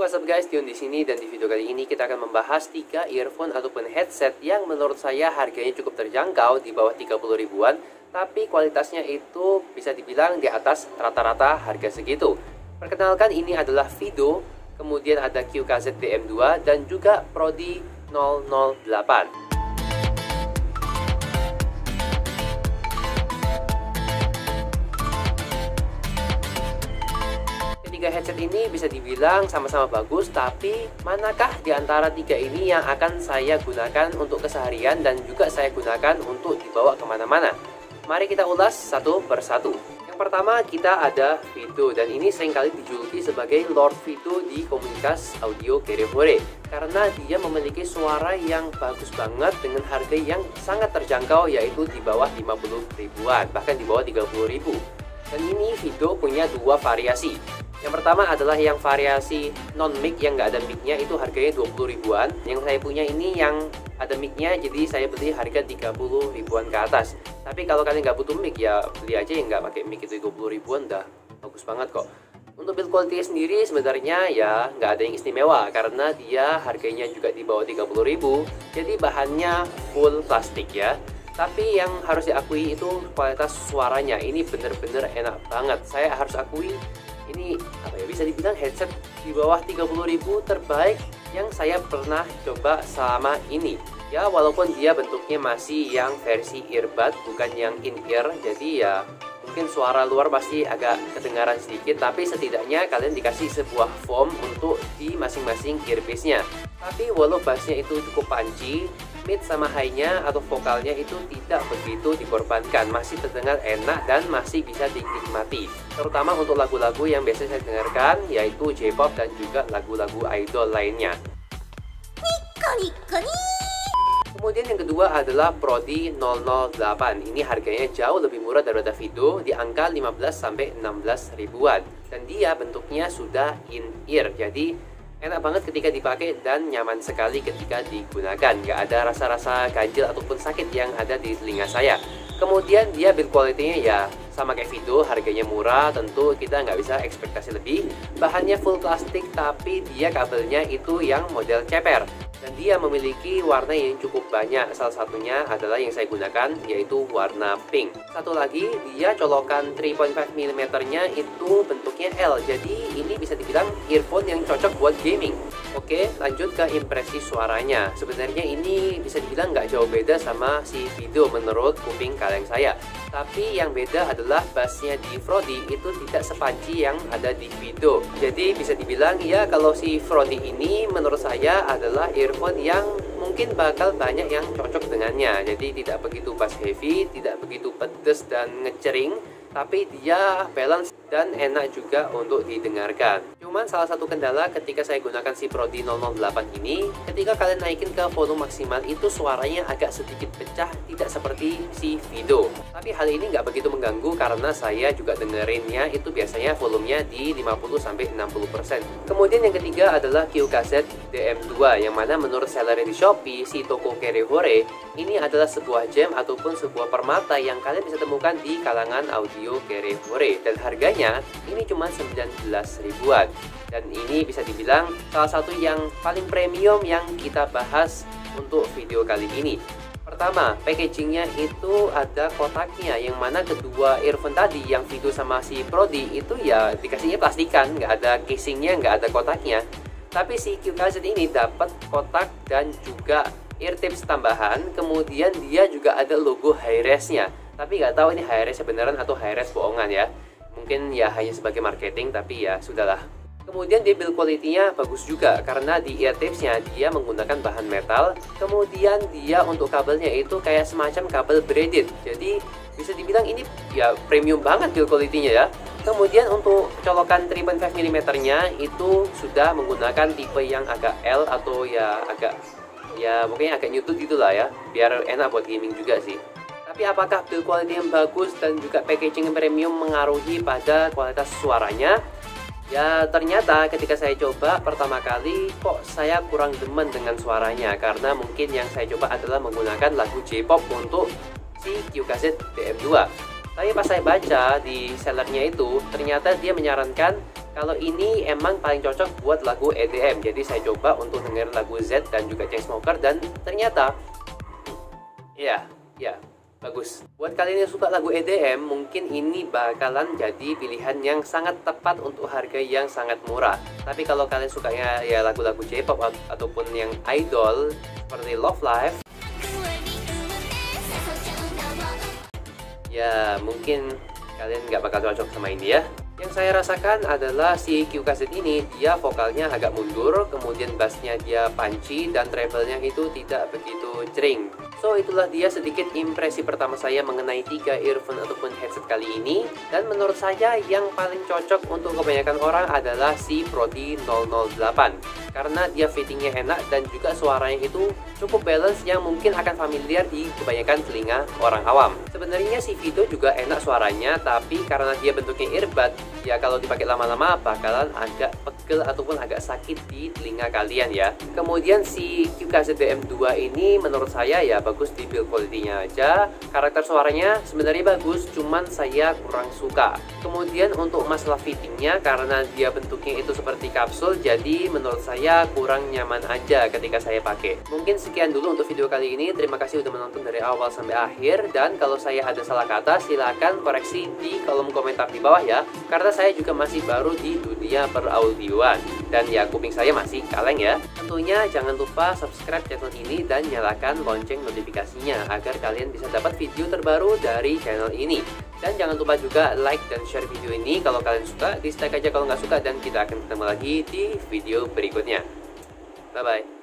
what's up guys, Dion di sini, dan di video kali ini kita akan membahas 3 earphone ataupun headset yang menurut saya harganya cukup terjangkau di bawah 30 ribuan, tapi kualitasnya itu bisa dibilang di atas rata-rata harga segitu. Perkenalkan, ini adalah Fido, kemudian ada QKZ DM2 dan juga Prodi 008. Tiga headset ini bisa dibilang sama-sama bagus, tapi manakah di antara tiga ini yang akan saya gunakan untuk keseharian dan juga saya gunakan untuk dibawa kemana-mana? Mari kita ulas satu persatu. Yang pertama kita ada Fido, dan ini seringkali dijuluki sebagai Lord Fido di komunitas audio Kerehore karena dia memiliki suara yang bagus banget dengan harga yang sangat terjangkau, yaitu di bawah 50 ribuan, bahkan di bawah 30 ribu. Dan ini Fido punya dua variasi. Yang pertama adalah yang variasi non-mic yang nggak ada mic-nya, itu harganya 20 ribuan. Yang saya punya ini yang ada mic-nya, jadi saya beli harga 30 ribuan ke atas. Tapi kalau kalian nggak butuh mic ya beli aja yang nggak pakai mic, itu 20 ribuan udah bagus banget kok. Untuk build quality sendiri sebenarnya ya nggak ada yang istimewa karena dia harganya juga di bawah 30 ribu. Jadi bahannya full plastik ya. Tapi yang harus diakui itu kualitas suaranya ini bener-bener enak banget. Saya harus akui ini bisa dibilang headset di bawah 30 ribu terbaik yang saya pernah coba selama ini. Ya walaupun dia bentuknya masih yang versi earbud bukan yang in-ear, jadi ya mungkin suara luar pasti agak kedengaran sedikit, tapi setidaknya kalian dikasih sebuah foam untuk di masing-masing earpiece-nya. Tapi walau bassnya itu cukup punchy, mid sama high-nya atau vokalnya itu tidak begitu dikorbankan, masih terdengar enak dan masih bisa dinikmati. Terutama untuk lagu-lagu yang biasa saya dengarkan, yaitu J-pop dan juga lagu-lagu idol lainnya. Kemudian yang kedua adalah Prodi 008. Ini harganya jauh lebih murah daripada Fido, di angka 15-16 ribuan. Dan dia bentuknya sudah in-ear, jadi enak banget ketika dipakai dan nyaman sekali ketika digunakan. Nggak ada rasa-rasa ganjil ataupun sakit yang ada di telinga saya. Kemudian dia build quality-nya ya sama kayak Fido, harganya murah, tentu kita nggak bisa ekspektasi lebih. Bahannya full plastik, tapi dia kabelnya itu yang model ceper. Dan dia memiliki warna yang cukup banyak, salah satunya adalah yang saya gunakan, yaitu warna pink. Satu lagi, dia colokan 3.5 mm nya itu bentuknya L, jadi ini bisa dibilang earphone yang cocok buat gaming. Oke, lanjut ke impresi suaranya. Sebenarnya ini bisa dibilang nggak jauh beda sama si Fido menurut kuping kaleng saya. Tapi yang beda adalah bassnya di Prodi itu tidak sepanci yang ada di Fido. Jadi bisa dibilang ya kalau si Prodi ini menurut saya adalah earphone yang mungkin bakal banyak yang cocok dengannya. Jadi tidak begitu bass heavy, tidak begitu pedes dan ngecering, tapi dia balance dan enak juga untuk didengarkan. Cuman salah satu kendala ketika saya gunakan si Prodi 008 ini, ketika kalian naikin ke volume maksimal itu suaranya agak sedikit pecah, tidak seperti si Fido. Tapi hal ini nggak begitu mengganggu karena saya juga dengerinnya itu biasanya volumenya di 50-60%. Kemudian yang ketiga adalah QKZ DM2, yang mana menurut seller di Shopee, si toko Kerehore ini adalah sebuah gem ataupun sebuah permata yang kalian bisa temukan di kalangan audio Kerehore, dan harganya ini cuma 19 ribuan. Dan ini bisa dibilang salah satu yang paling premium yang kita bahas untuk video kali ini. Pertama, packagingnya itu ada kotaknya, yang mana kedua earphone tadi yang Fido sama si Prodi itu ya dikasihnya plastikan, nggak ada casingnya, nggak ada kotaknya. Tapi si QKZ ini dapat kotak dan juga ear tips tambahan, kemudian dia juga ada logo Hi-Res-nya. Tapi nggak tahu ini Hi-Res beneran atau Hi-Res bohongan ya. Mungkin ya hanya sebagai marketing, tapi ya sudahlah. Kemudian di build quality-nya bagus juga karena di ear tips-nya dia menggunakan bahan metal. Kemudian dia untuk kabelnya itu kayak semacam kabel braided. Jadi bisa dibilang ini ya premium banget build quality-nya ya. Kemudian untuk colokan 3.5 mm nya itu sudah menggunakan tipe yang agak L atau ya agak ya pokoknya agak nyutut gitulah ya, biar enak buat gaming juga sih. Tapi apakah build quality yang bagus dan juga packaging yang premium mengaruhi pada kualitas suaranya? Ya ternyata ketika saya coba pertama kali kok saya kurang demen dengan suaranya, karena mungkin yang saya coba adalah menggunakan lagu J-pop untuk si QKZ DM2. Tapi pas saya baca di sellernya itu, ternyata dia menyarankan kalau ini emang paling cocok buat lagu EDM. Jadi saya coba untuk dengerin lagu Z dan juga Chainsmokers, dan ternyata ya bagus. Buat kalian yang suka lagu EDM, mungkin ini bakalan jadi pilihan yang sangat tepat untuk harga yang sangat murah. Tapi kalau kalian sukanya ya lagu-lagu J-pop ataupun yang idol seperti Love Live, ya mungkin kalian nggak bakal cocok sama ini ya. Yang saya rasakan adalah si QKZ ini, dia vokalnya agak mundur, kemudian bassnya dia punchy, dan treble-nya itu tidak begitu jering. So itulah dia sedikit impresi pertama saya mengenai 3 earphone ataupun headset kali ini. Dan menurut saya yang paling cocok untuk kebanyakan orang adalah si Prodi 008, karena dia fittingnya enak dan juga suaranya itu cukup balance yang mungkin akan familiar di kebanyakan telinga orang awam. Sebenarnya si Fido juga enak suaranya, tapi karena dia bentuknya earbud, ya kalau dipakai lama-lama bakalan agak pegel ataupun agak sakit di telinga kalian ya. Kemudian si QKZ BM2 ini menurut saya ya bagus di build quality-nya aja. Karakter suaranya sebenarnya bagus, cuman saya kurang suka. Kemudian untuk masalah fittingnya, karena dia bentuknya itu seperti kapsul, jadi menurut saya kurang nyaman aja ketika saya pakai. Mungkin sekian dulu untuk video kali ini. Terima kasih udah menonton dari awal sampai akhir, dan kalau saya ada salah kata silahkan koreksi di kolom komentar di bawah ya, karena saya juga masih baru di dunia peraudioan dan ya kuping saya masih kaleng ya. Tentunya jangan lupa subscribe channel ini dan nyalakan lonceng notifikasinya agar kalian bisa dapat video terbaru dari channel ini. Dan jangan lupa juga like dan share video ini kalau kalian suka, dislike aja kalau nggak suka, dan kita akan ketemu lagi di video berikutnya. Bye bye.